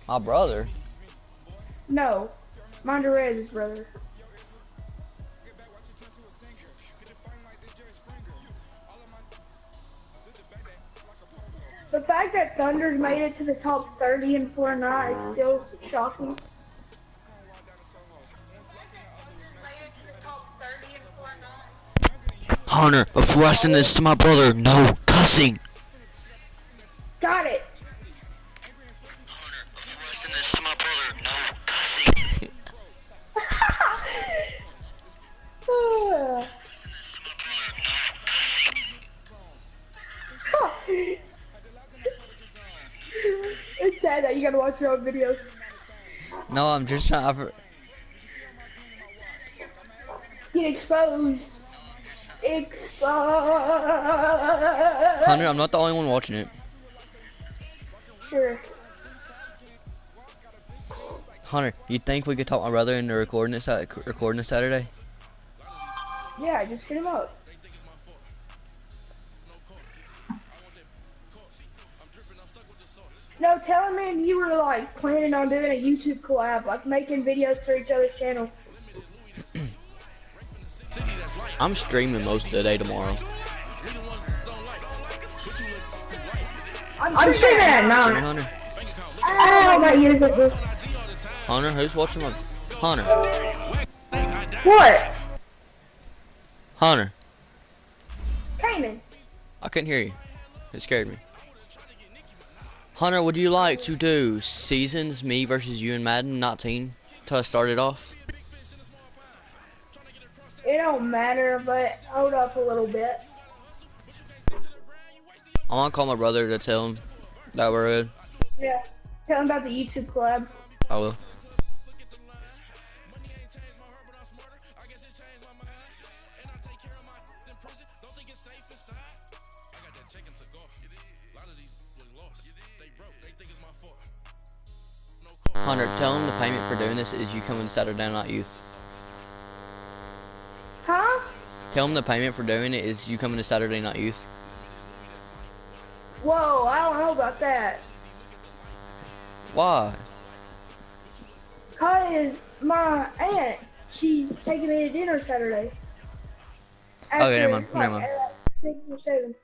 My brother. No, Monterey's brother. The fact that Thunder's made it to the top 30 in Fortnite is still shocking. Hunter, before I send this to my brother, no cussing. Got it. Hunter, before I send this to my brother, no cussing. It's sad that you gotta watch your own videos. No, I'm just trying. Get exposed. Exposed. Hunter, I'm not the only one watching it. Sure. Hunter, you think we could talk my brother into recording this Saturday? Yeah, just hit him up. No, tell him, man, you were like planning on doing a YouTube collab, like making videos for each other's channel. I'm streaming most of the day tomorrow. I'm streaming at 9. Hunter. I might use it. Hunter, who's watching my... Hunter. What? Hunter. Kanan. I couldn't hear you. It scared me. Hunter, would you like to do seasons, me versus you in Madden 19 to start it off? It don't matter, but hold up a little bit. I want to call my brother to tell him that we're good. Yeah. Tell him about the YouTube collab. I will. Hunter, tell him the payment for doing this is you coming to Saturday Night Youth. Huh? Tell him the payment for doing it is you coming to Saturday Night Youth. Whoa, I don't know about that. Why? Cause my aunt, she's taking me to dinner Saturday. Okay, never mind, Like, never mind. at 6 or 7.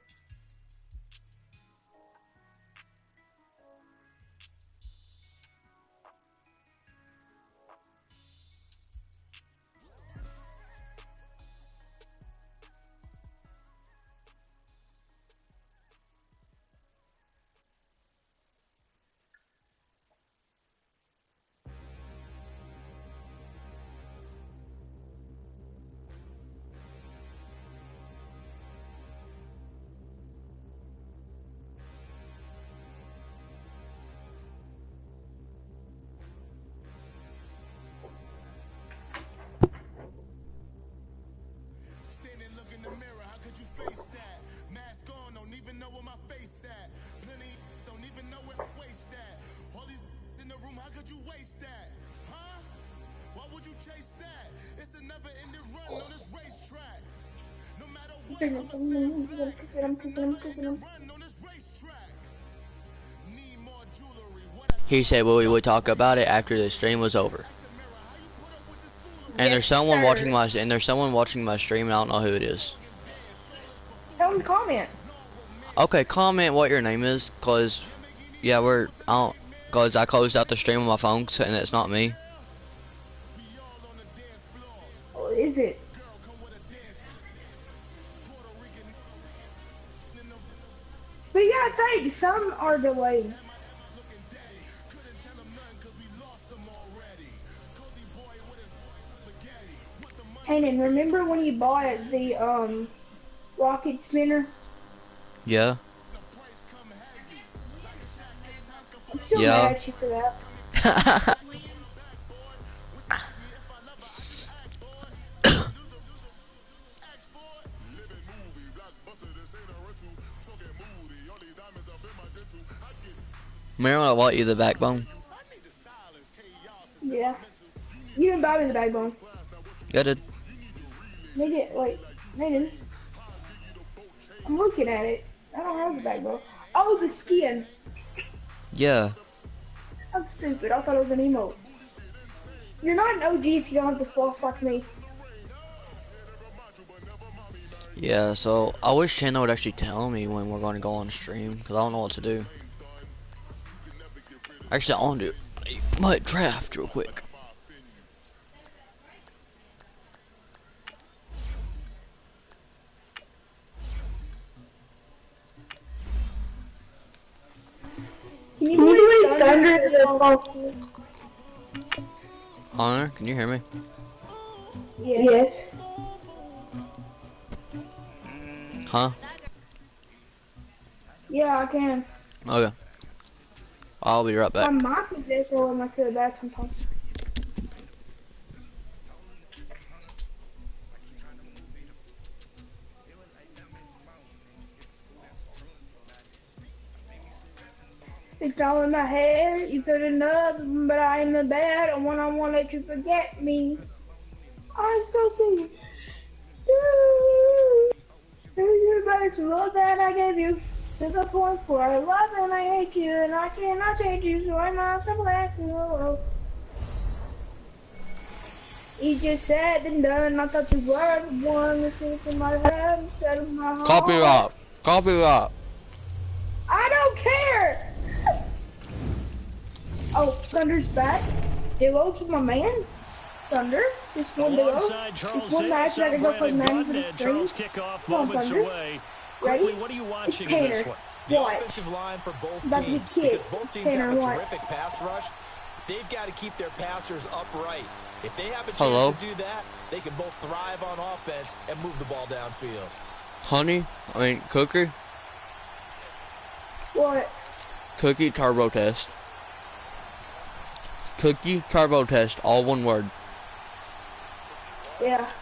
He said, well, we would talk about it after the stream was over. And there's someone watching my stream, and I don't know who it is. Tell him to comment. Okay, comment what your name is, cause yeah, cause I closed out the stream on my phone, and it's not me. What is it? But you gotta think, some are delayed. Hayden, remember when you bought the rocket spinner? Yeah. I'm still mad at you for that. Remember when I bought you the backbone? Yeah. You didn't buy me the backbone. Yeah, I did. They did, wait, they didn't. I'm looking at it. I don't have the backbone. Oh, the skin. Yeah. That's stupid. I thought it was an emote. You're not an OG if you don't have the floss like me. Yeah, so I wish Chandler would actually tell me when we're going to go on stream, because I don't know what to do. Actually, I want to do a mud draft real quick. Can you believe Thunder to the phone? Hunter, can you hear me? Yes. Huh? Yeah, I can. Okay. I'll be right back. My mic is echoing when I feel bad sometimes. It's all in my head. You could have known, but I ain't the bad. And when I won't let you forget me, I still see you. Everybody's love that I gave you to the point where I love and I hate you, and I cannot change you, so I'm not so glad to. You just said and done. I thought you were the one that sits in my head instead of my heart. Copyright. Copyright. I don't care. Oh, Thunder's back. Duos with my man. Thunder. Just one duo. Just one match. I can go play Madden for the stream. Come on, Thunder. Ready? What are you It's watching in Tanner. this one? The What? offensive line for both About to teams, get because kicked. both teams Tanner, have a what? terrific pass rush. They've got to keep their passers upright. If they have a chance Hello? to do that, they can both thrive on offense and move the ball downfield. Cookie What? turbo test. Cookie turbo test, all one word. Yeah. Hey,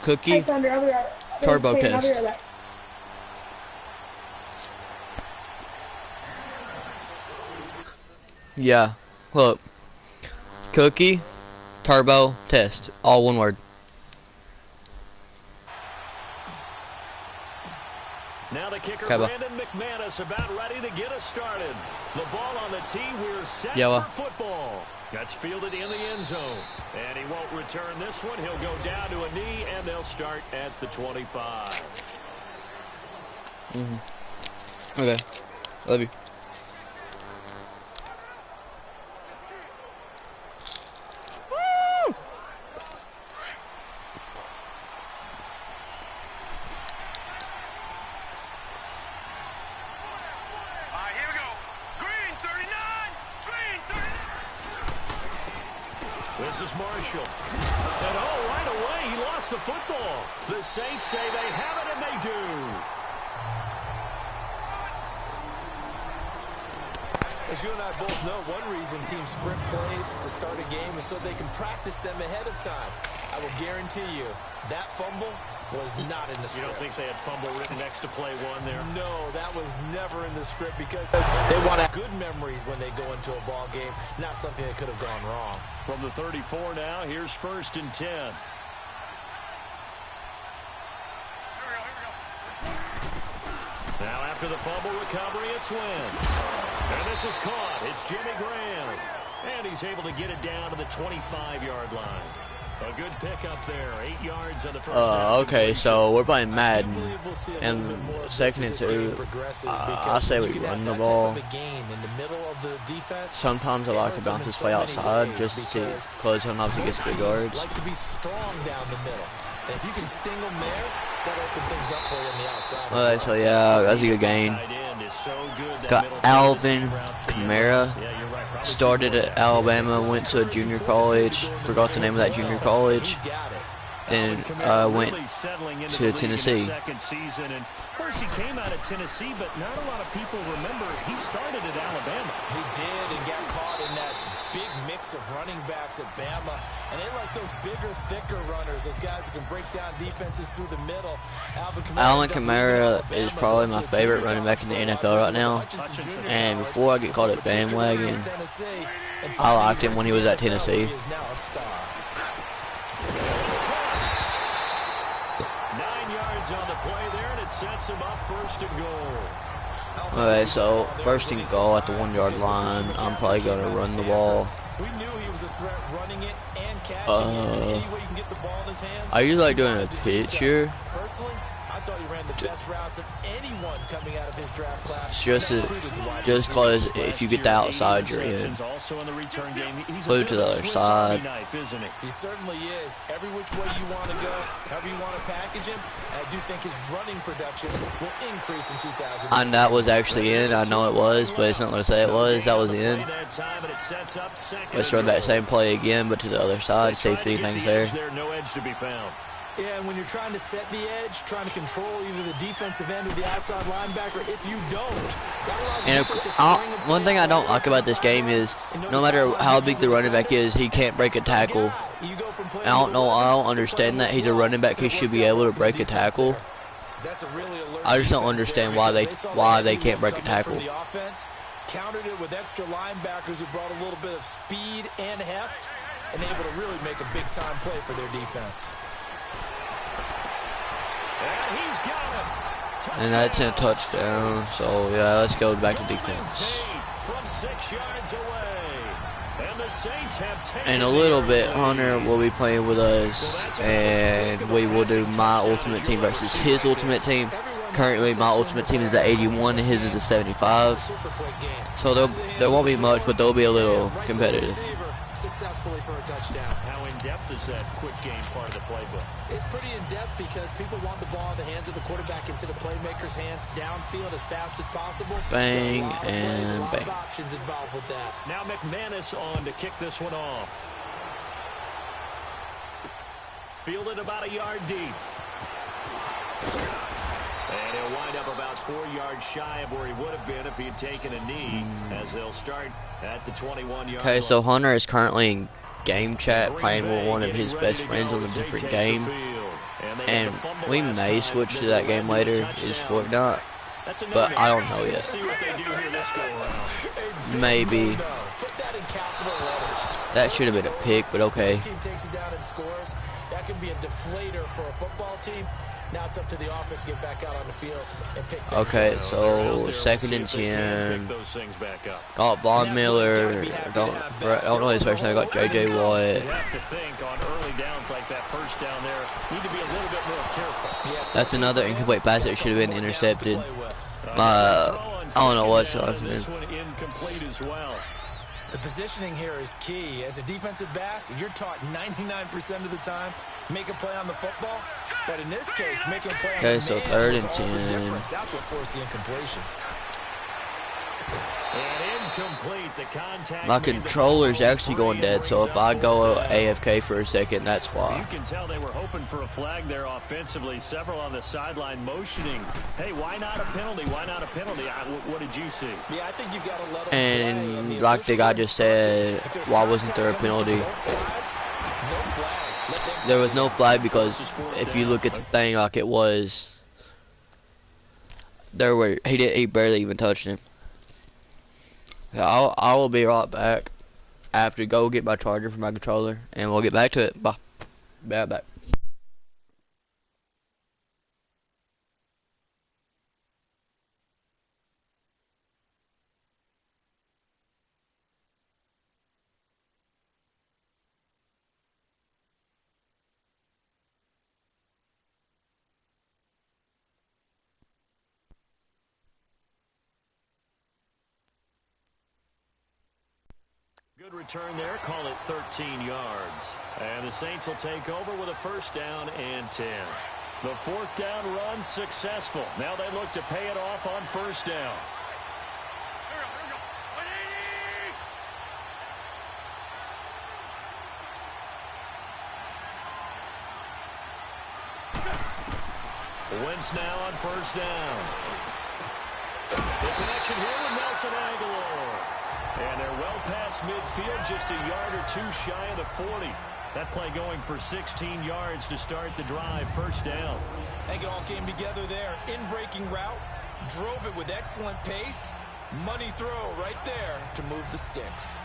Cookie Thunder, I'll be right back. turbo I'll be test. right back. Yeah. Look. Cookie turbo test, all one word. Now the kicker, Okay, Brandon McManus, about ready to get us started. The ball on the tee. We're set Yeah, well. for football. That's fielded in the end zone. And he won't return this one. He'll go down to a knee, and they'll start at the 25. Okay. Love you. Here we go. Green 39. Green 39. This is Marshall. And right away, he lost the football. The Saints say they have it, and they do. As you and I both know, one reason teams sprint plays to start a game is so they can practice them ahead of time. I will guarantee you that fumble was not in the script. You don't think they had fumble written next to play one there? No, that was never in the script because they want to have good memories when they go into a ball game, not something that could have gone wrong. From the 34 now, here's 1st and 10. Now after the fumble recovery, it's Wentz. And this is caught. It's Jimmy Graham. And he's able to get it down to the 25-yard line. A good pickup there. 8 yards on the first down. Okay, so we're playing Madden, and second and 2, I say we run the ball. Sometimes I like to bounce this play outside just to close him up to get good yards. Like to be strong down the middle. And if you can sting them there, that opens things up for you on the outside. Alright, so yeah, that's a good game. Got Alvin Kamara. Started at Alabama, went to a junior college, forgot the name of that junior college, then went to Tennessee. Of course, he came out of Tennessee, but not a lot of people remember he started at Alabama. He did, and got caught in that big mix of running backs at Bama. And they like those bigger, thicker runners, those guys who can break down defenses through the middle. Alvin Kamara is probably my favorite running back in the NFL right now. And before I get caught at bandwagon, I liked him when he was at Tennessee. 9 yards on the play there, and it sets him up 1st and goal. Okay, so first and goal at the 1-yard line. I'm probably gonna run the ball. We knew he was a threat running it and catching it. And any way you can get the ball in his hands. I usually like doing a pitch here. Personally, I thought he ran the best routes of anyone coming out of his draft class. Just cause if you get the outside, you're in. Flew to the other side. He certainly is. Every which way you want to go, however you want to package him. And I do think his running production will increase in 2000. And that was actually in. I know it was, but it's not going to say it was. That was in. Let's run that same play again, but to the other side. Safety things there. Yeah, and when you're trying to set the edge, trying to control either the defensive end or the outside linebacker, if you don't, that allows you one thing I don't like about this game is no matter how big the running back is, he can't break a tackle. I don't understand that. He's a running back. He should be able to break a tackle. I just don't understand why they can't break a tackle. Countered it with extra linebackers who brought a little bit of speed and heft and able to really make a big-time play for their defense. And that's a touchdown. So yeah, let's go back to defense. In a little bit, Hunter will be playing with us, and we will do my ultimate team versus his ultimate team. Currently, my ultimate team is the 81, and his is the 75. So there won't be much, but there'll be a little competitive. Successfully for a touchdown. How in-depth is that quick game part of the playbook? It's pretty in-depth because people want the ball in the hands of the quarterback into the playmaker's hands downfield as fast as possible. Bang and bang. Options involved with that. Now McManus on to kick this one off. Fielded about a yard deep. And he'll wind up about 4 yards shy of where he would have been if he had taken a knee, as they'll start at the 21-yard Okay, so Hunter is currently in game chat playing with one of his best friends on a different game. And we may switch to that game later, is Fortnite. But I don't know yet. Maybe. That should have been a pick, but okay. That can be a deflator for a football team. Now it's up to the offense to get back out on the field and pick things Okay, up. so 2nd and 10. Got Von Miller. Don't know his first name. Got JJ Watt. You have to think on early downs like that first down there, need to be a little bit more careful. That's another incomplete pass that should have been intercepted. I don't know what's happening. Incomplete as well. The positioning here is key. As a defensive back, you're taught 99% of the time, make a play on the football. But in this case, making a play on the man so 3rd was and all the 10. difference. That's what forced the incompletion. And incomplete, the contact. My controller's actually going dead, so if I go AFK for a second, that's You why. can tell they were hoping for a flag there offensively. Several on the sideline motioning. Hey, why not a penalty? Why not a penalty? What did you see? Yeah, I think you've got to let them And play. like the guy just said, why wasn't there a penalty? There was no flag because if you look at the thing like it was, he barely even touched him. I will be right back. I have to go get my charger for my controller, and we'll get back to it. Bye. Be right back. Good return there, call it 13 yards. And the Saints will take over with a 1st down and 10. The 4th down run successful. Now they look to pay it off on 1st down. Wentz now on 1st down. The connection here with Nelson Aguilar. And they're well past midfield, just a yard or 2 shy of the 40. That play going for 16 yards to start the drive. 1st down. I think it all came together there. In-breaking route, drove it with excellent pace. Money throw right there to move the sticks.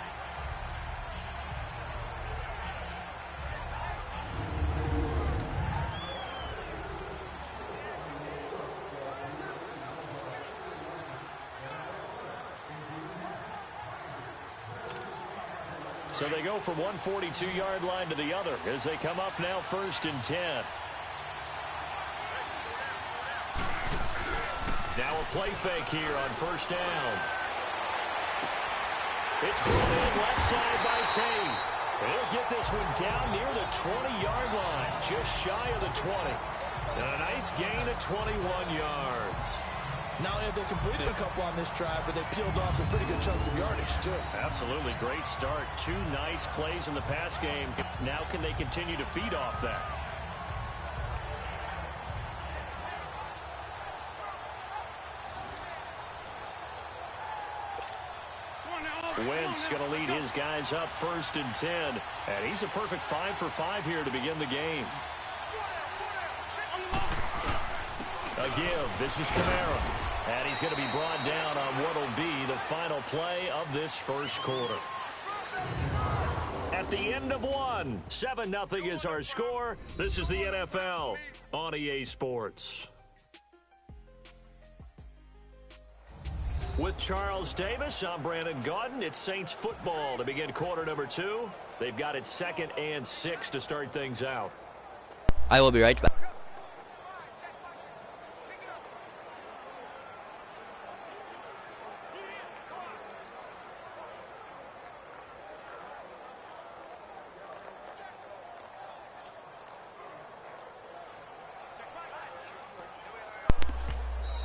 So they go from one 42-yard line to the other as they come up now 1st and 10. Now a play fake here on 1st down. It's brought in left side by Tate. He'll get this one down near the 20-yard line, just shy of the 20. And a nice gain of 21 yards. Not only have they completed a couple on this drive, but they peeled off some pretty good chunks of yardage, too. Absolutely great start. 2 nice plays in the pass game. Now can they continue to feed off that? Wentz going to lead his guys up 1st and 10. And he's a perfect 5 for 5 here to begin the game. A give. This is Kamara. And he's going to be brought down on what will be the final play of this 1st quarter. At the end of one, 7-0 is our score. This is the NFL on EA Sports. With Charles Davis, I'm Brandon Gaudin. It's Saints football to begin quarter number 2. They've got it 2nd and 6 to start things out. I will be right back.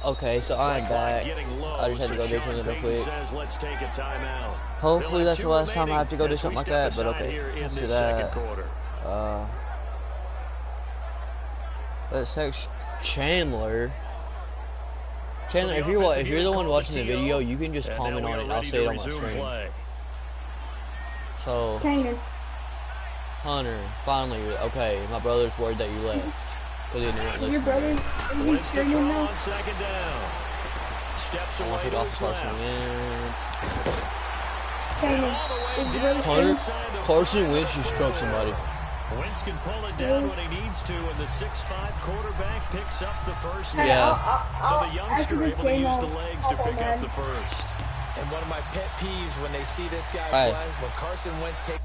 Okay, so I'm back. I just had to go do something real quick. Let's take a timeout. Hopefully that's the last time I have to go do something like that, but okay. Let's do that. Let's text Chandler. Chandler, if you're the one watching the video, you can just comment on it. I'll say it on my screen. So, Hunter, finally, okay. My brother's worried that you left. Your brother is streaming now? On 2nd down. Steps I want to away get off Carson Wentz. Carson Wentz just struck somebody. Wentz can pull it down when he needs to, and the 6'5" quarterback picks up the 1st down. Yeah. So the youngster able to use the legs to pick up the 1st. And one of my pet peeves when they see this guy play, when Carson Wentz takes...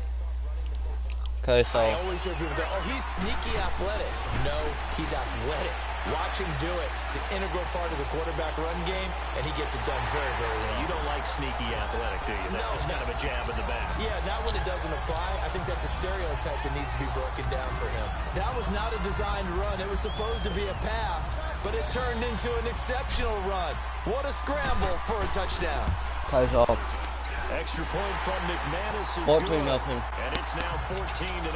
Okay, so I always hear people go, oh, he's sneaky athletic. No, he's athletic. Watch him do it. It's an integral part of the quarterback run game, and he gets it done very, very well. You don't like sneaky athletic, do you? That's just kind of a jab at the back. Yeah, not when it doesn't apply. I think that's a stereotype that needs to be broken down for him. That was not a designed run. It was supposed to be a pass, but it turned into an exceptional run. What a scramble for a touchdown. okay, so Extra point from McManus is 14-0. good. And it's now 14-0.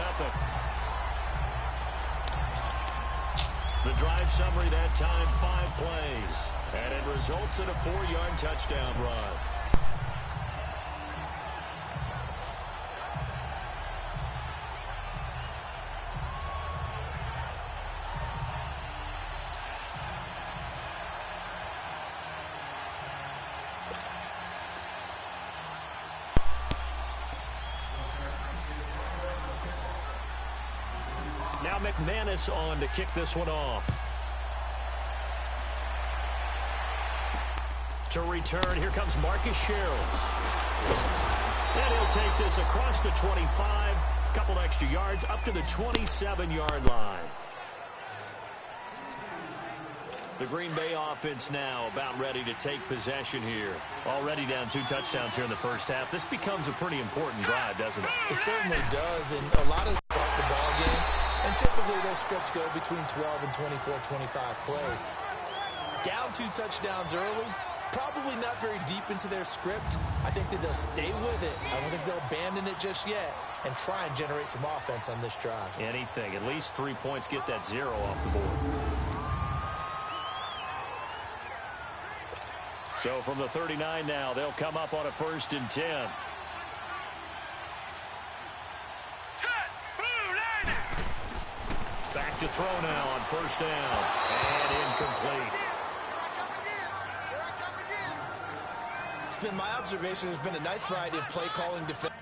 The drive summary that time, 5 plays. And it results in a 4-yard touchdown run. Now McManus on to kick this one off. To return, here comes Marcus Sherrills. And he'll take this across the 25, couple extra yards, up to the 27-yard line. The Green Bay offense now about ready to take possession here. Already down 2 touchdowns here in the first half. This becomes a pretty important drive, doesn't it? It certainly does, and a lot of the ball game. And typically those scripts go between 12 and 24, 25 plays. Down 2 touchdowns early, probably not very deep into their script. I think that they'll stay with it. I don't think they'll abandon it just yet and try and generate some offense on this drive. Anything. At least 3 points, get that 0 off the board. So from the 39 now, they'll come up on a 1st and 10. Back to throw now on 1st down. And incomplete. It's been my observation there's been a nice variety of play calling defense.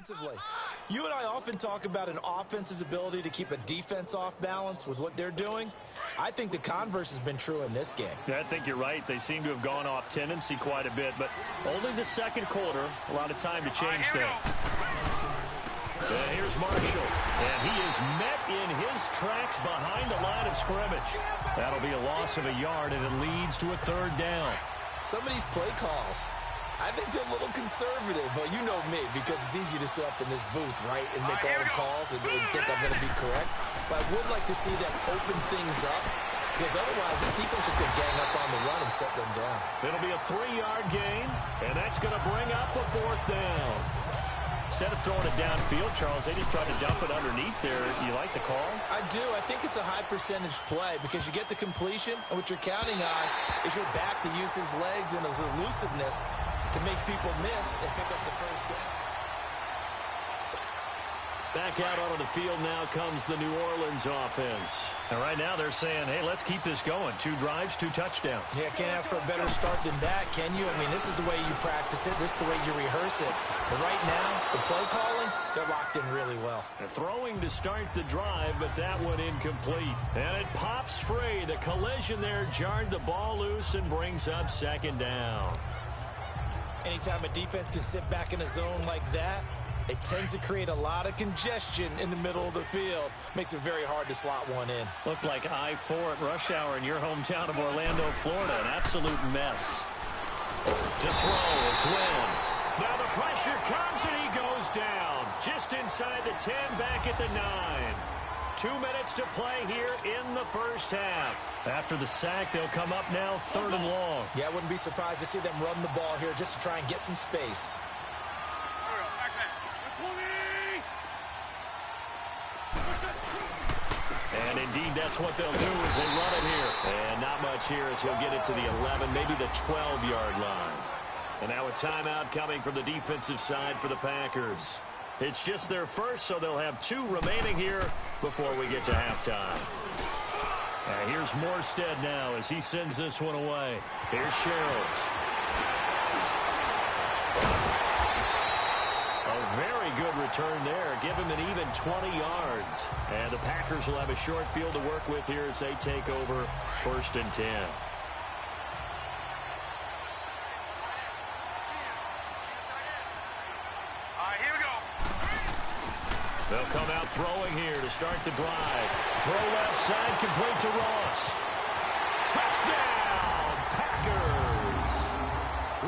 defensively. You and I often talk about an offense's ability to keep a defense off balance with what they're doing. I think the converse has been true in this game. Yeah, I think you're right. They seem to have gone off tendency quite a bit, but only the second quarter, a lot of time to change things. And here's Marshall, and he is met in his tracks behind the line of scrimmage. That'll be a loss of a yard, and it leads to a third down. Some of these play calls, I think they're a little conservative, but you know me, because it's easy to sit up in this booth, right, and make all the calls and think I'm going to be correct. But I would like to see them open things up, because otherwise this defense is going to gang up on the run and shut them down. It'll be a 3-yard gain, and that's going to bring up a fourth down. Instead of throwing it downfield, Charles, they just tried to dump it underneath there. You like the call? I do. I think it's a high-percentage play because you get the completion, and what you're counting on is your back to use his legs and his elusiveness to make people miss and pick up the first down. Back out onto the field now comes the New Orleans offense. And right now they're saying, hey, let's keep this going. 2 drives, 2 touchdowns. Yeah, can't ask for a better start than that, can you? I mean, this is the way you practice it. This is the way you rehearse it. But right now, the play calling, they're locked in really well. They're throwing to start the drive, but that one incomplete. And it pops free. The collision there jarred the ball loose and brings up second down. Anytime a defense can sit back in a zone like that, it tends to create a lot of congestion in the middle of the field. Makes it very hard to slot one in. Looked like I-4 at rush hour in your hometown of Orlando, Florida. An absolute mess. To throw, it's Wentz. Now the pressure comes and he goes down. Just inside the 10, back at the 9. 2 minutes to play here in the first half. After the sack, they'll come up now 3rd and long. Yeah, I wouldn't be surprised to see them run the ball here just to try and get some space. And indeed, that's what they'll do as they run it here. And not much here as he'll get it to the 11, maybe the 12-yard line. And now a timeout coming from the defensive side for the Packers. It's just their first, so they'll have 2 remaining here before we get to halftime. And here's Morstead now as he sends this one away. Here's Sherrills. A very good return there. Give him an even 20 yards. And the Packers will have a short field to work with here as they take over 1st and 10. They'll come out throwing here to start the drive. Throw left side, complete to Ross. Touchdown, Packers!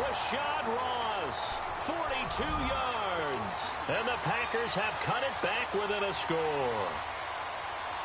Rashad Ross, 42 yards. And the Packers have cut it back within a score.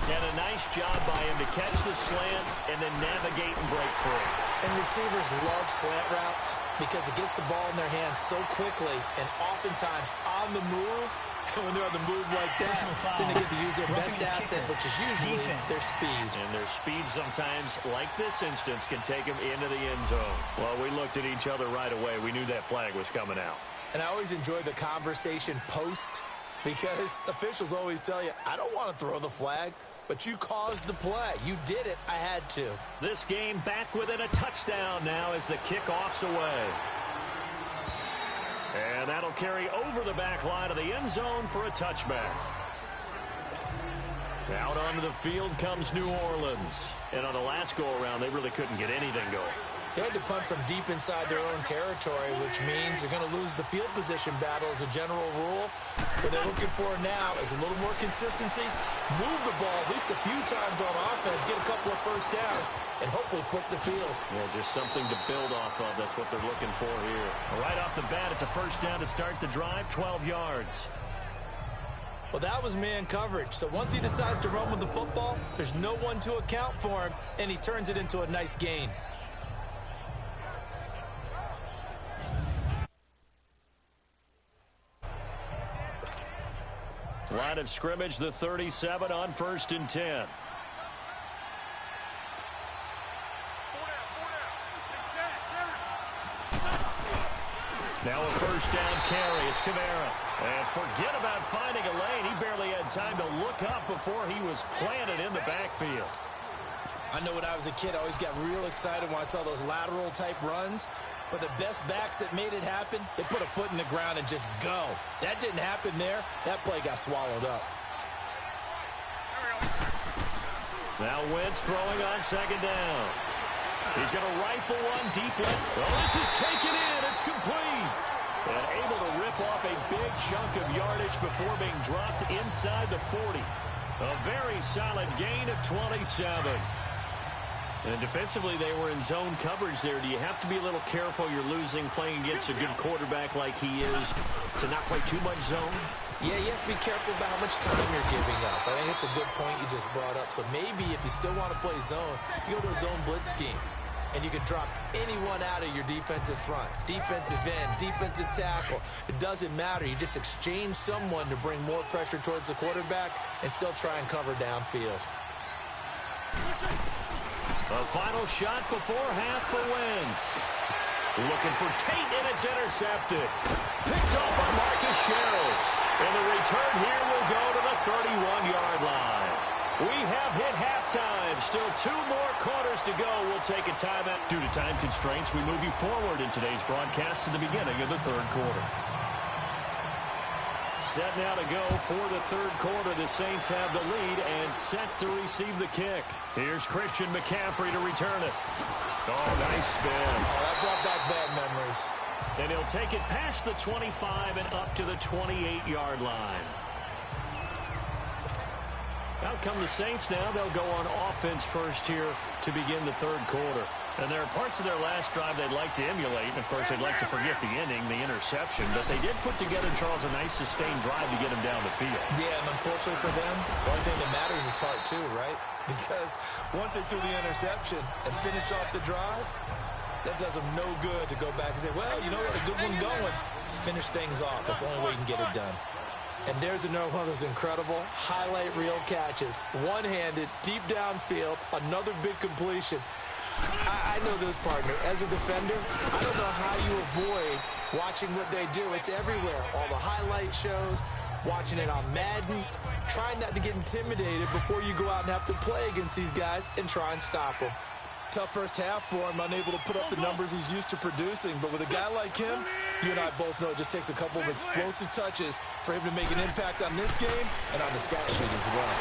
And a nice job by him to catch the slant and then navigate and break free. And receivers love slant routes because it gets the ball in their hands so quickly and oftentimes on the move. When they're on the move like that, then they get to use their best asset, which is usually their speed. And their speed sometimes, like this instance, can take them into the end zone. Well, we looked at each other right away. We knew that flag was coming out. And I always enjoy the conversation post because officials always tell you, I don't want to throw the flag, but you caused the play. You did it. I had to. This game back within a touchdown now as the kickoff's away. And that'll carry over the back line of the end zone for a touchback. Out onto the field comes New Orleans. And on the last go-around, they really couldn't get anything going. They had to punt from deep inside their own territory, which means they're going to lose the field position battle as a general rule. What they're looking for now is a little more consistency, move the ball at least a few times on offense, get a couple of first downs, and hopefully flip the field. Yeah, just something to build off of. That's what they're looking for here. Right off the bat, it's a first down to start the drive, 12 yards. Well, that was man coverage. So once he decides to run with the football, there's no one to account for him, and he turns it into a nice gain. Line of scrimmage, the 37 on 1st and 10. Now a first down carry. It's Kamara. And forget about finding a lane. He barely had time to look up before he was planted in the backfield. I know when I was a kid, I always got real excited when I saw those lateral type runs. But the best backs that made it happen, they put a foot in the ground and just go. That didn't happen there. That play got swallowed up. Now Wentz throwing on second down. He's going to rifle one deep left. Oh, this is taken in. It's complete. And able to rip off a big chunk of yardage before being dropped inside the 40. A very solid gain of 27. And defensively, they were in zone coverage there. Do you have to be a little careful? You're losing playing against a good quarterback like he is to not play too much zone? Yeah, you have to be careful about how much time you're giving up. I think it's a good point you just brought up. So maybe if you still want to play zone, you go to a zone blitz scheme. And you can drop anyone out of your defensive front. Defensive end, defensive tackle. It doesn't matter. You just exchange someone to bring more pressure towards the quarterback and still try and cover downfield. A final shot before half for Wentz. Looking for Tate, and it's intercepted. Picked off by Marcus Sherrills. And the return here will go to the 31-yard line. We have hit halftime. Still 2 more quarters to go. We'll take a timeout. Due to time constraints, we move you forward in today's broadcast to the beginning of the third quarter. Set now to go for the third quarter. The Saints have the lead and set to receive the kick. Here's Christian McCaffrey to return it. Oh, nice spin. Oh, that brought back bad memories. And he'll take it past the 25 and up to the 28-yard line. Out come the Saints now. They'll go on offense first here to begin the third quarter. And there are parts of their last drive they'd like to emulate. And, of course, they'd like to forget the ending, the interception. But they did put together, Charles, a nice sustained drive to get them down the field. Yeah, and unfortunately for them, the only thing that matters is part 2, right? Because once they threw the interception and finished off the drive, that does them no good to go back and say, well, you know what, a good one going. Finish things off. That's the only way you can get it done. And there's another one of those incredible highlight reel catches. One-handed, deep downfield, another big completion. I know this, partner. As a defender, I don't know how you avoid watching what they do. It's everywhere. All the highlight shows, watching it on Madden, trying not to get intimidated before you go out and have to play against these guys and try and stop them. Tough first half for him, unable to put up the numbers he's used to producing. But with a guy like him, you and I both know it just takes a couple of explosive touches for him to make an impact on this game and on the stat sheet as well.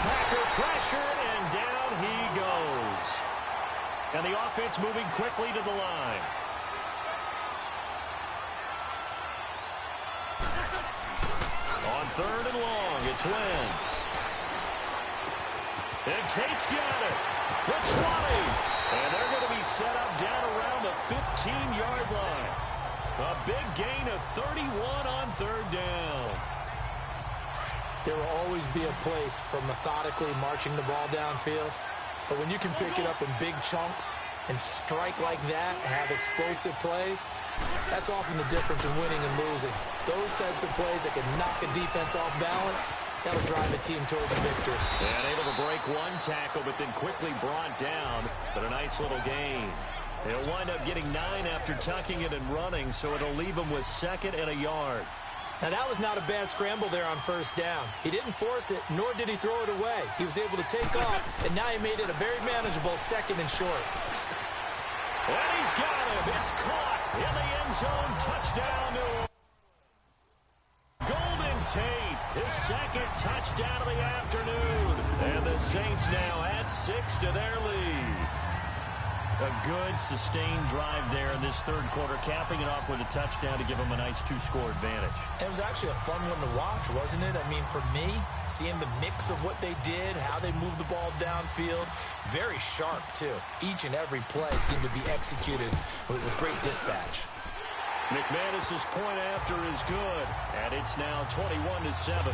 Packer pressure, and down he goes. And the offense moving quickly to the line. On third and long, it's Wentz. And Tate's got it. The 20. And they're going to be set up down around the 15-yard line. A big gain of 31 on third down. There will always be a place for methodically marching the ball downfield. But when you can pick it up in big chunks and strike like that, have explosive plays, that's often the difference in winning and losing. Those types of plays that can knock a defense off balance, that'll drive a team towards a victory. And able to break one tackle, but then quickly brought down. But a nice little gain. He'll wind up getting 9 after tucking it and running, so it'll leave him with 2nd and a yard. Now, that was not a bad scramble there on first down. He didn't force it, nor did he throw it away. He was able to take off, and now he made it a very manageable 2nd and short. And he's got him. It's caught in the end zone. Touchdown to Golden Tate. His 2nd touchdown of the afternoon. And the Saints now add 6 to their lead. A good, sustained drive there in this third quarter, capping it off with a touchdown to give them a nice 2-score advantage. It was actually a fun one to watch, wasn't it? I mean, for me, seeing the mix of what they did, how they moved the ball downfield, very sharp, too. Each and every play seemed to be executed with great dispatch. McManus's point after is good, and it's now 21-7.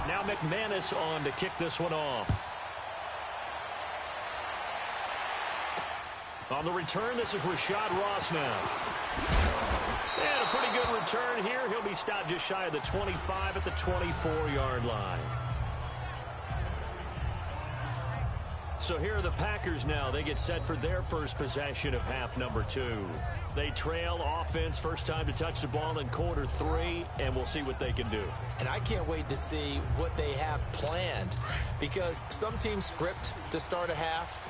Now McManus on to kick this one off. On the return, this is Rashad Ross now. And a pretty good return here. He'll be stopped just shy of the 25 at the 24-yard line. So here are the Packers now. They get set for their first possession of half number 2. They trail offense first time to touch the ball in quarter 3, and we'll see what they can do. And I can't wait to see what they have planned, because some teams script to start a half.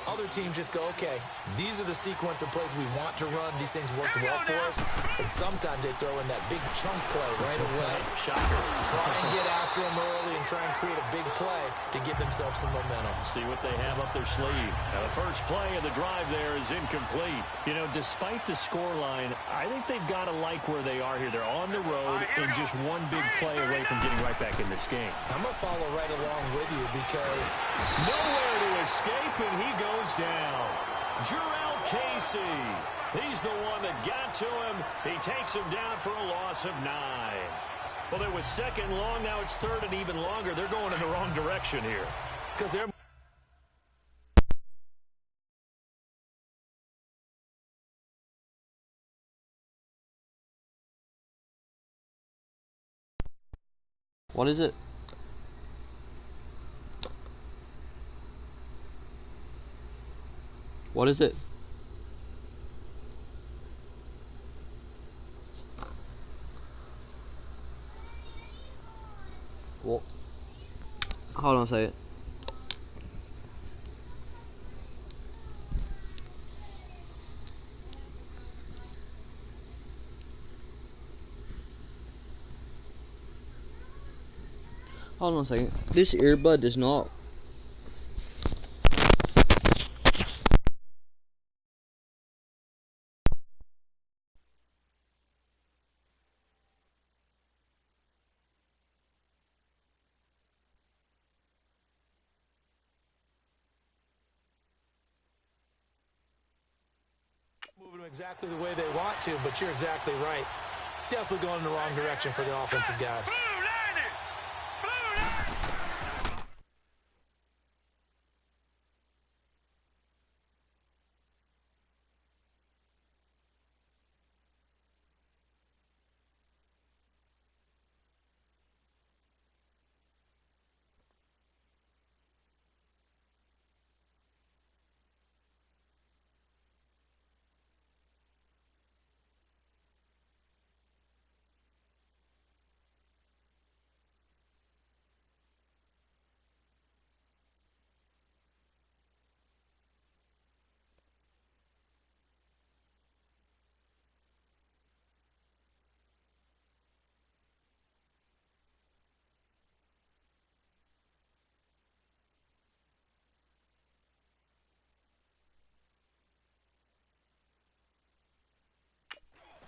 Other teams just go, okay, these are the sequence of plays we want to run. These things worked well for us. And sometimes they throw in that big chunk play right away. Shocker. Try and get after them early and try and create a big play to give themselves some momentum. See what they have up their sleeve. Now, the first play of the drive there is incomplete. You know, despite the scoreline, I think they've got to like where they are here. They're on the road and just one big play away from getting right back in this game. I'm going to follow right along with you because nowhere to escape, and he goes down. Jarrell Casey. He's the one that got to him. He takes him down for a loss of 9. Well, it was second long. Now it's third and even longer. They're going in the wrong direction here. Because they're What is it? What is it? Well, hold on a second. Hold on a second. This earbud does not. moving them exactly the way they want to, but you're exactly right. Definitely going in the wrong direction for the offensive guys.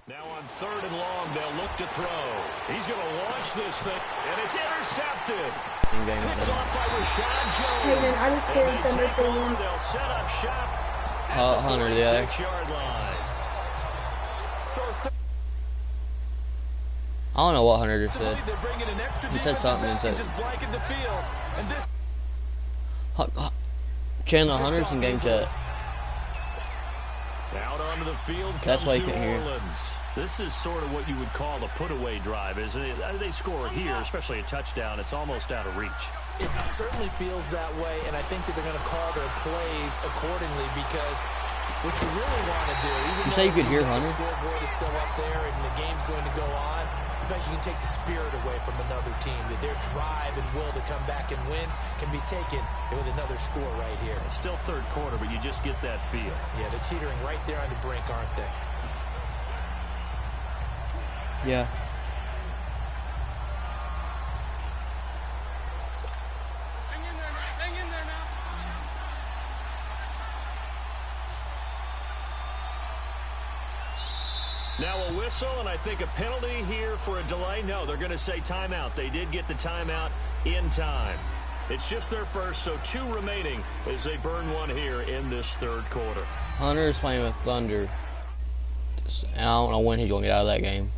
Now on third and long, they'll look to throw. He's going to launch this thing, and it's intercepted. Picked off by Rashad Jones. Hey man, I was scared of Thunder for one. They'll set up shop at the 100, yeah. 46-yard line. So it's I don't know what Hunter just said. they're bringing an extra He said something and said. just blanket the field. And this Chandler Hunter's in game chat. Out onto the field comes That's why you New can't hear. Orleans. This is sort of what you would call a put-away drive, isn't it? They score here, especially a touchdown. It's almost out of reach. It certainly feels that way, and I think that they're going to call their plays accordingly because what you really want to do, even You say you could hear Hunter? the scoreboard is still up there and the game's going to go on, in fact, you can take the spirit away from another team, that their drive and will to come back and win can be taken with another score right here. It's still third quarter, but you just get that feel. Yeah, they're teetering right there on the brink, aren't they? Yeah. Hang in there now. Hang in there now. Now a whistle, and I think a penalty here for a delay. No, they're going to say timeout. They did get the timeout in time. It's just their first, so 2 remaining as they burn one here in this third quarter. Hunter is playing with Thunder. And I don't know when he's going to get out of that game.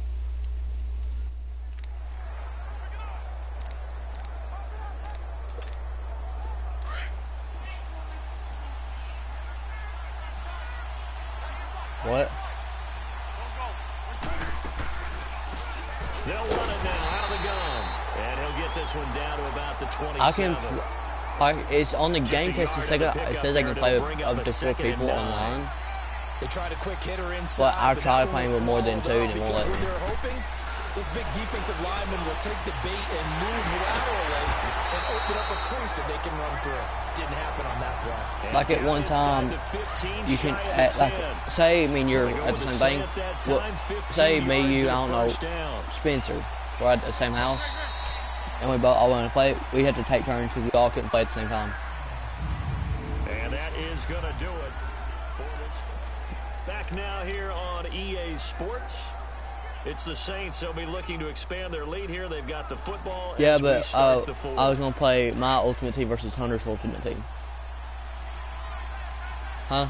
What? They'll run it now out of the gun. And he'll get this one down to about the 27. It's on the game test. It says I can play with up to 4 people online. They tried a quick hitter inside, but I've tried playing with more than 2 and it won't let me. They're hoping this big defensive lineman will take the bait and move laterally and open up a crease that they can run through. Didn't happen on that play. Like at one time, you can, say me and you're at the same thing. Well, say me, you, I don't know, Spencer, we're at the same house, and we both all want to play. We had to take turns because we all couldn't play at the same time. And that is going to do it. Back now here on EA Sports. It's the Saints. They'll be looking to expand their lead here. They've got the football. Yeah, but I was going to play my Ultimate Team versus Hunter's Ultimate Team. Huh?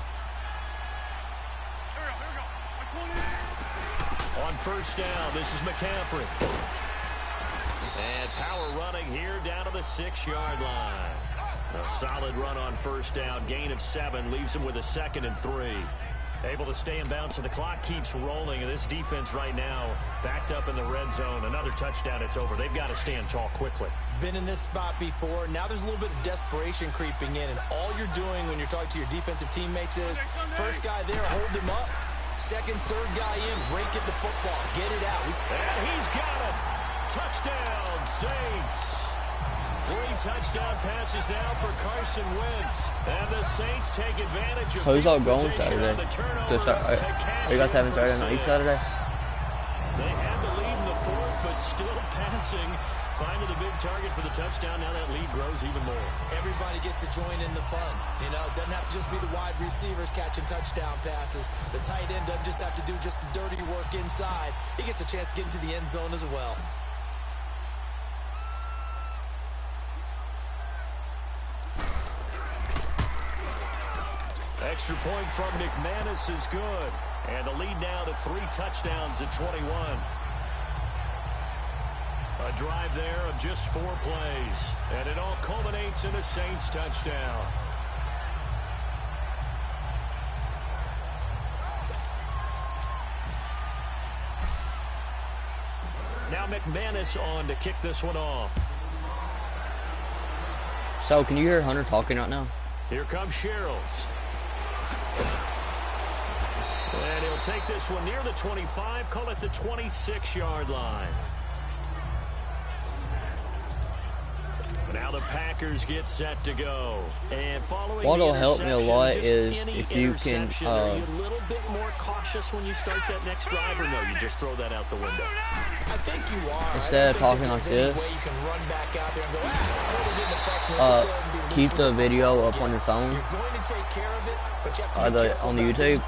On first down, this is McCaffrey. And power running here down to the 6-yard line. A solid run on first down. Gain of 7 leaves him with a 2nd and 3. Able to stay in bounds, so the clock keeps rolling, and this defense right now backed up in the red zone. Another touchdown, it's over. They've got to stand tall quickly. Been in this spot before. Now there's a little bit of desperation creeping in, and all you're doing when you're talking to your defensive teammates is first guy there, hold him up. Second, third guy in, rake at the football, get it out. And he's got it. Touchdown, Saints. 3 touchdown passes now for Carson Wentz. And the Saints take advantage of who's all going Saturday? Are you guys having Saturday night Saturday? They had the lead in the 4th, but still passing. Finding the big target for the touchdown. Now that lead grows even more. Everybody gets to join in the fun. You know, it doesn't have to just be the wide receivers catching touchdown passes. The tight end doesn't just have to do just the dirty work inside. He gets a chance to get into the end zone as well. Extra point from McManus is good. And the lead now to 3 touchdowns at 21. A drive there of just 4 plays. And it all culminates in a Saints touchdown. Now McManus on to kick this one off. So, can you hear Hunter talking right now? Here comes Sherrills. And he'll take this one near the 25, call it the 26-yard line. Now the Packers get set to go. And following what'll help me a lot is if you can are you a little bit more cautious when you start that next drive, or no, you just throw that out the window? I think you are. Instead of talking like this, keep the video up on your phone, on the YouTube,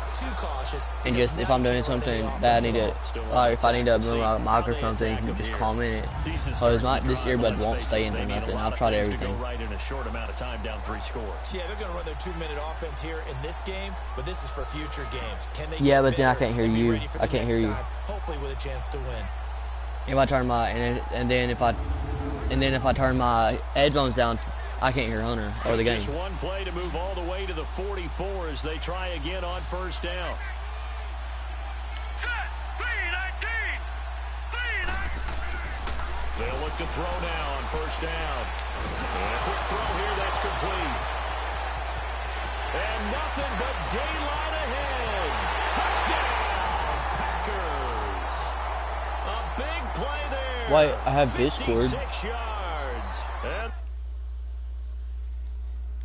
and just if I'm doing something that I need to, like if I need to move my mic or something, you can just comment it. Because this earbud won't stay in there nothing. I've tried everything. Right in a short amount of time, down 3 scores. Yeah, they're going to run their 2-minute offense here in this game, but this is for future games. Can they? Yeah, but then I can't hear you. I can't hear you. Hopefully, with a chance to win. If I turn my and then if I turn my headphones down, I can't hear Hunter or the game. Just one play to move all the way to the 44 as they try again on first down. Set. 3-19. They'll look to throw now on first down. And a quick throw here, that's complete. And nothing but daylight ahead. Touchdown, Packers. A big play there. Wait, I have Discord. 56 yards. And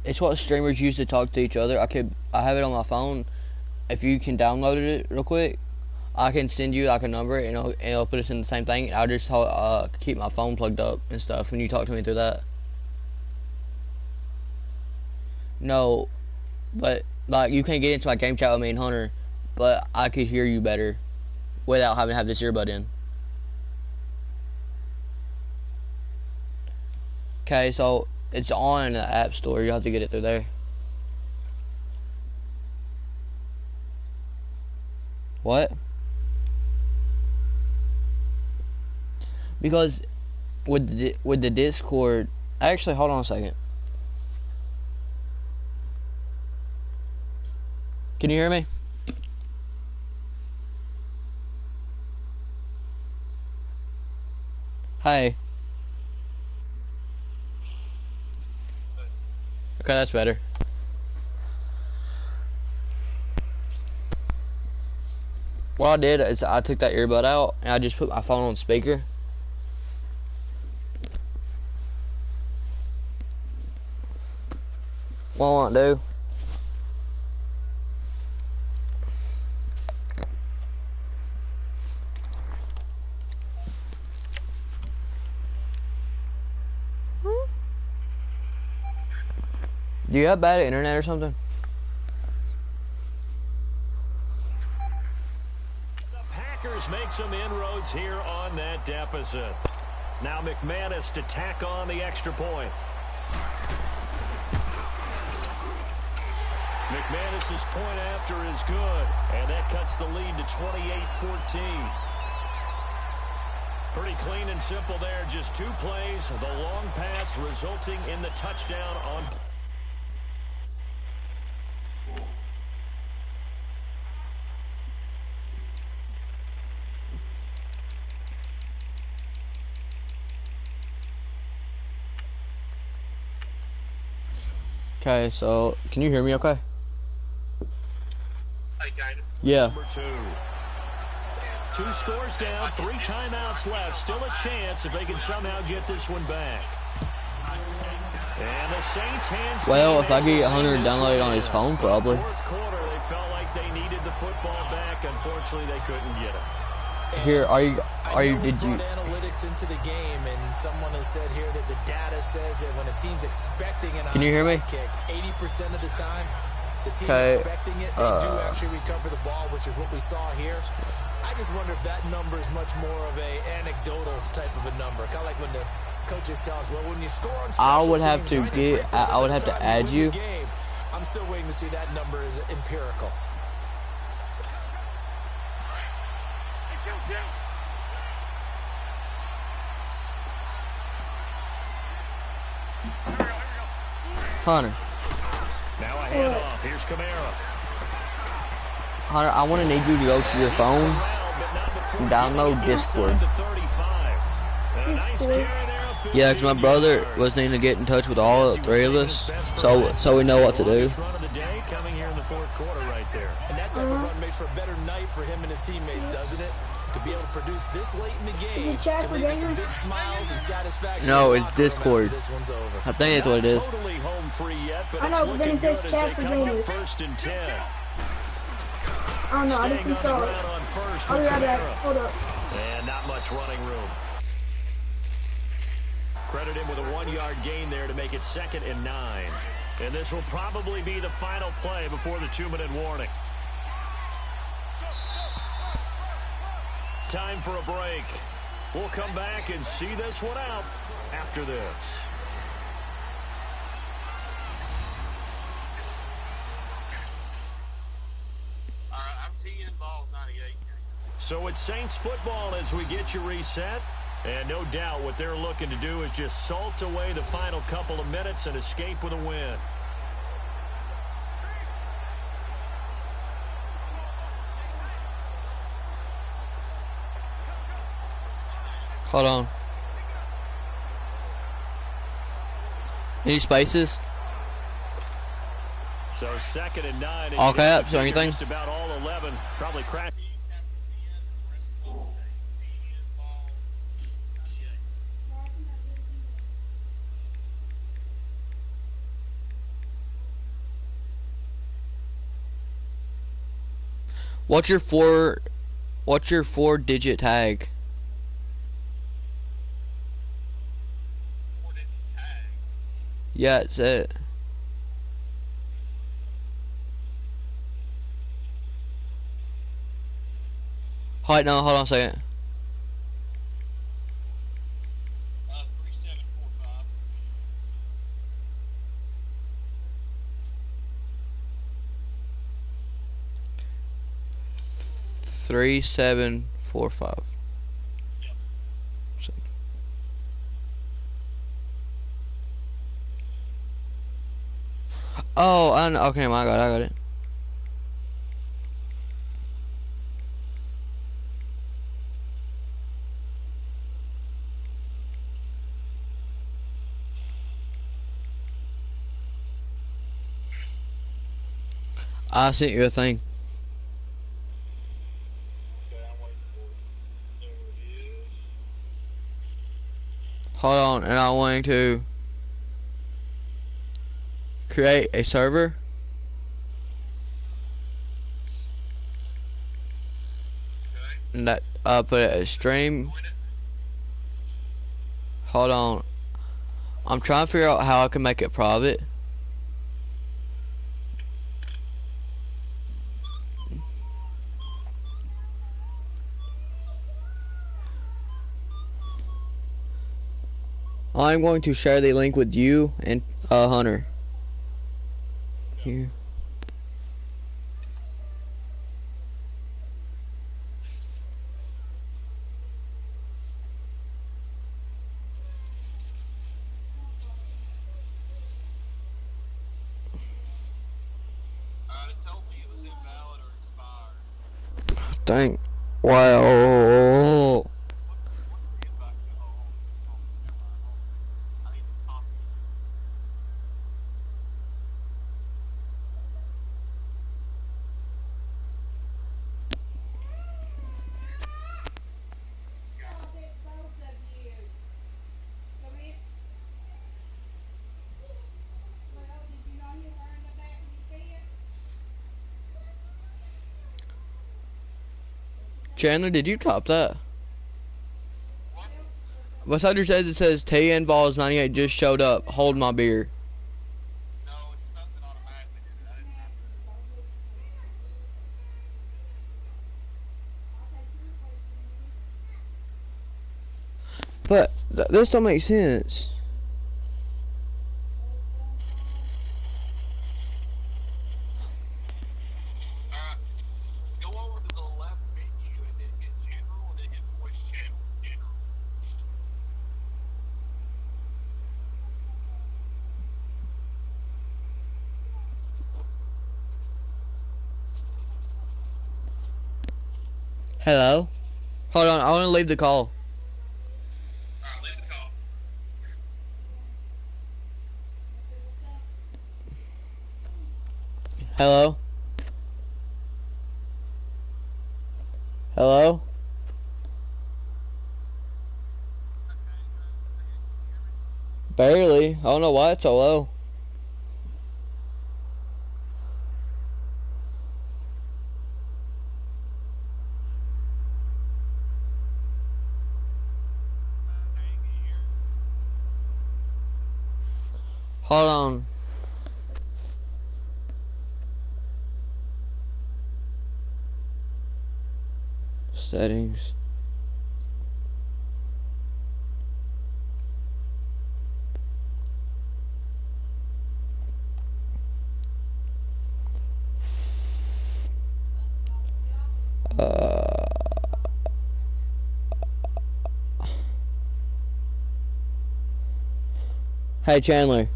it's what streamers use to talk to each other. I have it on my phone. If you can download it real quick, I can send you like a number and it'll put us in the same thing. I'll just keep my phone plugged up and stuff when you talk to me through that. No, but like you can't get into my game chat with me and Hunter, but I could hear you better without having to have this earbud in. Okay, so it's on the App Store. You have to get it through there. What? Because with the Discord, actually, hold on a second. Can you hear me? Hey. Okay, that's better. What I did is I took that earbud out and I just put my phone on speaker. What I want to do. Do you have bad internet or something? The Packers make some inroads here on that deficit. Now McManus to tack on the extra point. McManus's point after is good, and that cuts the lead to 28-14. Pretty clean and simple there. Just 2 plays. The long pass resulting in the touchdown on. Okay, so can you hear me okay? Yeah. Number 2. 2 scores down, 3 timeouts left. Still a chance if they can somehow get this one back. And the Saints hands. Well, if I get 100 downloaded on his phone, probably. Fourth quarter, they felt like they needed the football back. Unfortunately, they couldn't get it. Here, did you? Analytics into the game, and someone has said here that the data says that when a team's expecting an Can you hear me? onside kick, 80% of the time, the team Okay, expecting it, they do actually recover the ball, which is what we saw here. I just wonder if that number is much more of a anecdotal type of a number, kind of like when the coaches tell us, well, when you score on special I would have teams, to I would have to add you. I'm still waiting to see that number is empirical. Hunter. Now a handoff. Here's Kamara. Hunter, I want to need you to go to your phone and download Discord. Yeah, because my brother was needing to get in touch with all 3 of us, so we know what to do. Coming here in the fourth quarter right there. And that type of run makes for a better night for him and his teammates, doesn't it? To be able to produce this late in the game, to leave some big smiles and satisfaction. No, it's Discord. I think that's what it is. Totally home free yet, but I it's know, but then looking it says good as they chat for come up gamers. 1st and 10. I don't know, I just Staying on the installed it. ground on first I'll be with right back. Kamara. Hold up. And not much running room. Credit him with a 1-yard gain there to make it 2nd and 9. And this will probably be the final play before the 2-minute warning. Time for a break. We'll come back and see this one out after this. I'm teeing ball 98. So it's Saints football as we get you reset. And no doubt what they're looking to do is just salt away the final couple of minutes and escape with a win. Hold on. Any spaces? So 2nd and 9. All caps or anything? Just about all 11. Probably crack. What's your 4-digit tag? 4-digit tag. Yeah, it's it. Hold on a second. 3745. 3745. Oh, I know. Okay, I got it. I sent you a thing. Hold on, and I'm going to create a server. And that put it as stream. Hold on. I'm trying to figure out how I can make it private. I'm going to share the link with you and Hunter. Here. Dang. Wow. Chandler, did you top that? Beside your says it says TN Balls 98 just showed up. Hold my beer. But this don't make sense. Hello? Hold on, I want to leave the call. Hello? Hello? Barely. I don't know why it's so low. Hold on. Settings. Hey Chandler.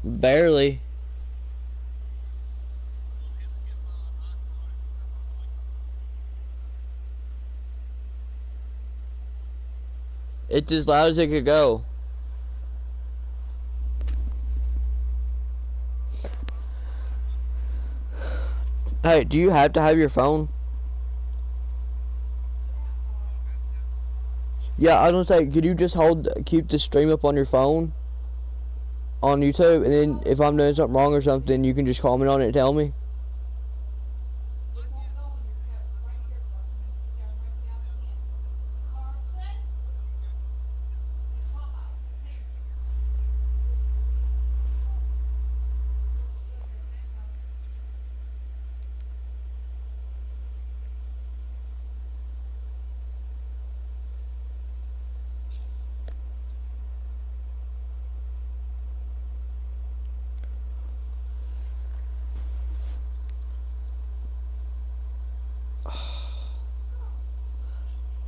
Barely. It's as loud as it could go. Hey, do you have to have your phone? Yeah, I was gonna say, could you just keep the stream up on your phone on YouTube, and then if I'm doing something wrong or something, you can just comment on it and tell me.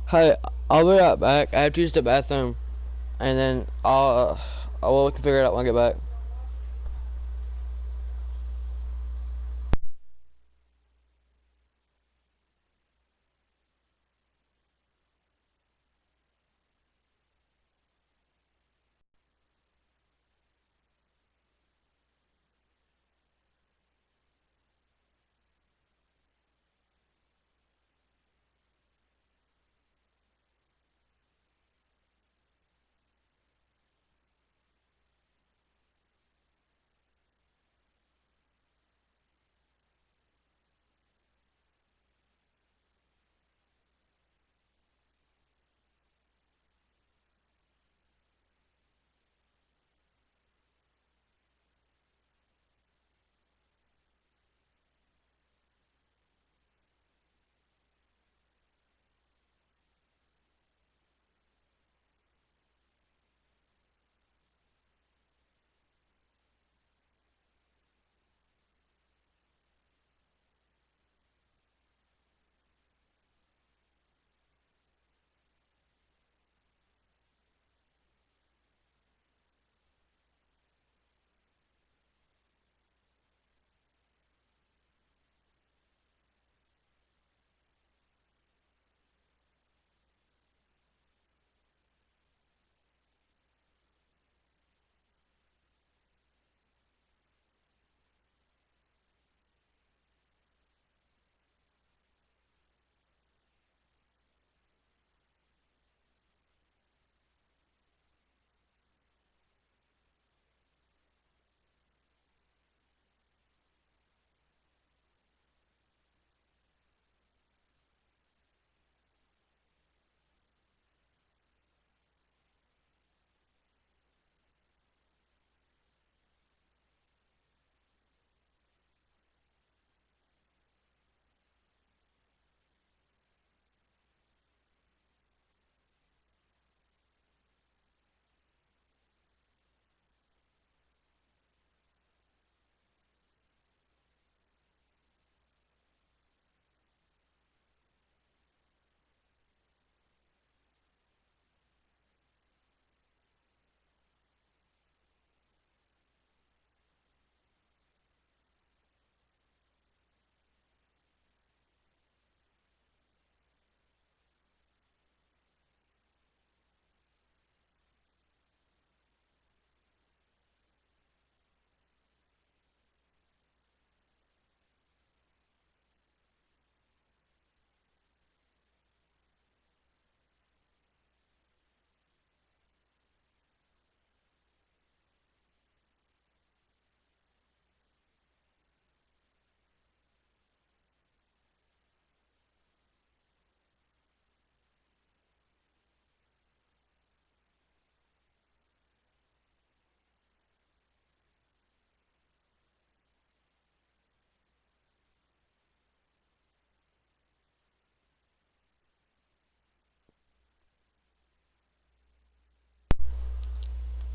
Hey, I'll be right back. I have to use the bathroom, and then we can figure it out when I get back.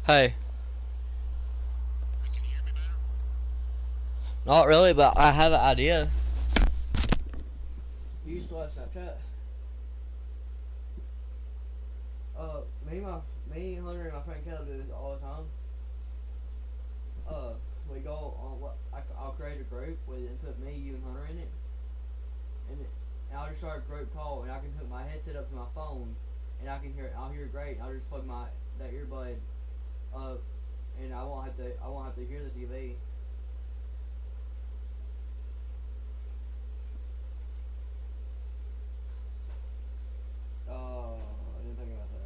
Hey. Not really, but I have an idea. You used to watch Snapchat? Me, Hunter, and my friend Caleb do this all the time. We go on I'll create a group with and put me, you, and Hunter in it, and I'll just start a group call, and I can hook my headset up to my phone, and I'll hear great. I'll just plug that earbud up, and I won't have to hear the TV. I didn't think about that.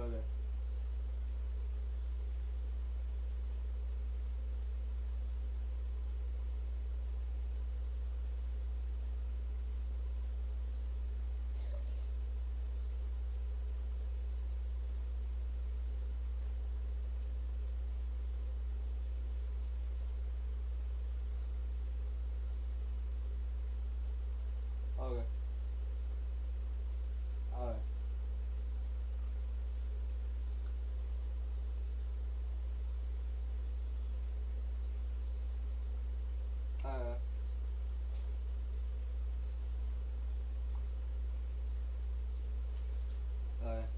Okay. Okay. Alright. Alright. Alright.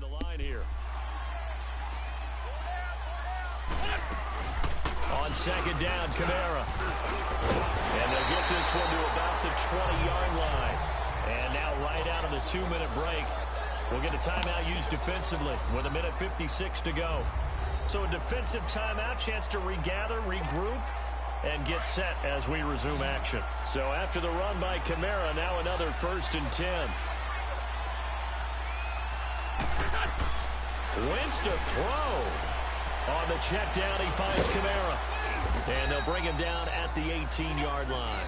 The line here. On second down, Kamara. And they'll get this one to about the 20-yard line. And now right out of the 2-minute break, we'll get a timeout used defensively with 1:56 to go. So a defensive timeout, chance to regather, regroup, and get set as we resume action. So after the run by Kamara, now another 1st and 10. Wentz to throw. On the check down, he finds Kamara. And they'll bring him down at the 18-yard line.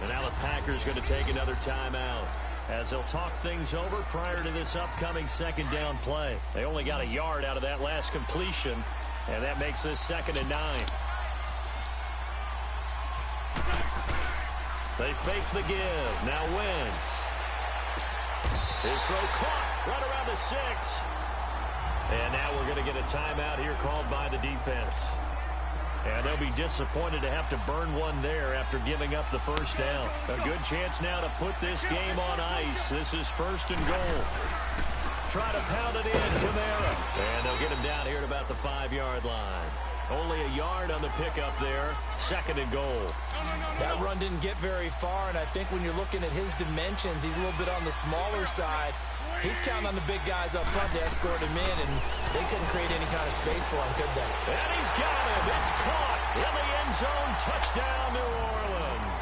And now the Packers going to take another timeout as they'll talk things over prior to this upcoming 2nd down play. They only got a yard out of that last completion, and that makes this 2nd and 9. They fake the give. Now Wentz. His throw caught right around the 6. And now we're going to get a timeout here called by the defense. And they'll be disappointed to have to burn one there after giving up the 1st down. A good chance now to put this game on ice. This is 1st and goal. Try to pound it in, Kamara. And they'll get him down here at about the 5-yard line. Only a yard on the pickup there. 2nd and goal. That run didn't get very far, and I think when you're looking at his dimensions, he's a little bit on the smaller side. He's counting on the big guys up front to escort him in, and they couldn't create any kind of space for him, could they? And he's got him. It's caught in the end zone. Touchdown, New Orleans.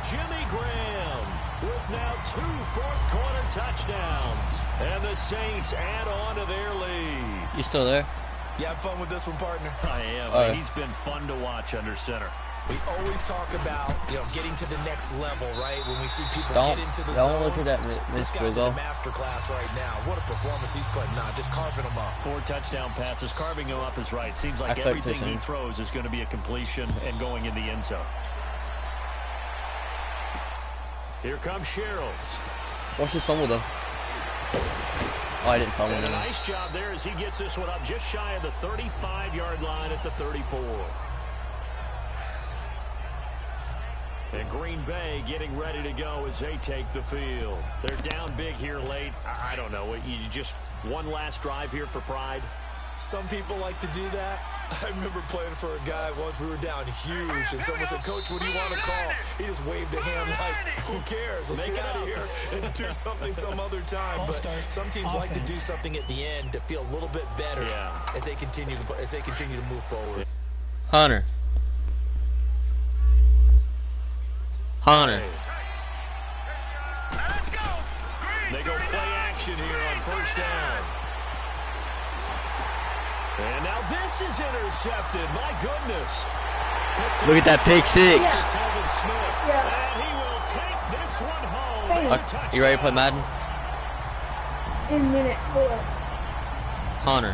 Jimmy Graham with now 2 fourth-quarter touchdowns. And the Saints add on to their lead. You still there? You have fun with this one, partner? I am. He's been fun to watch under center. We always talk about, getting to the next level, right? When we see people get into the zone. Don't look at that This guy's in a masterclass right now. What a performance he's putting on, just carving them up. 4 touchdown passes, carving him up is right. Seems like everything he throws is going to be a completion and going in the end zone. Here comes Sherrills. What's this fumble, though? Oh, I didn't fumble. And a nice job there as he gets this one up just shy of the 35-yard line at the 34. And Green Bay getting ready to go as they take the field. They're down big here late. I don't know. You just one last drive here for pride? Some people like to do that. I remember playing for a guy once. We were down huge, and someone said, "Coach, what do you want to call?" He just waved a hand like, "Who cares? Let's get out of here and do something some other time." But some teams like to do something at the end to feel a little bit better as they continue to move forward. Hunter. They go play action here on first down. And now this is intercepted. My goodness. Look at that pick six. And he will take this one home. You ready to play Madden? In a minute. Hold up. Hunter.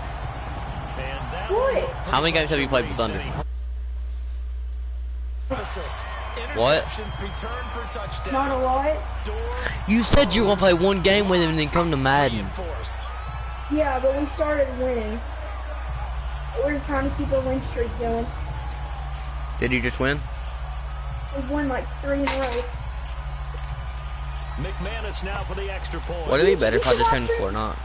What? How many games have you played with Thunder? What? Not a lot. You said you were gonna play one game with him and then come to Madden. Yeah, but we started winning. We're just trying to keep a win streak going. Did you just win? We've won like 3 in a row. McManus now for the extra point. Would it be better if I just turned to Fortnite?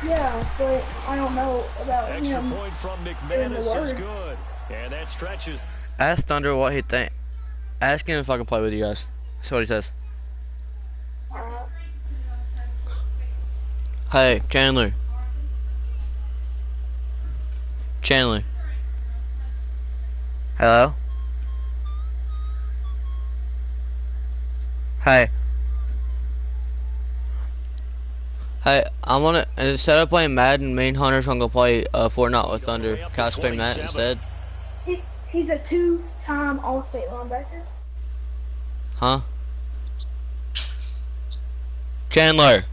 Yeah, but I don't know about Extra him. point from McManus is good. And that stretches. Ask Thunder what he think. Ask him if I can play with you guys. That's what he says. Hey, Chandler. Hello? Hey. Hey, I wanna, instead of playing Madden, me and Hunter's gonna go play Fortnite with Thunder. Can I stream that instead? He's a 2-time All-State linebacker. Huh? Chandler.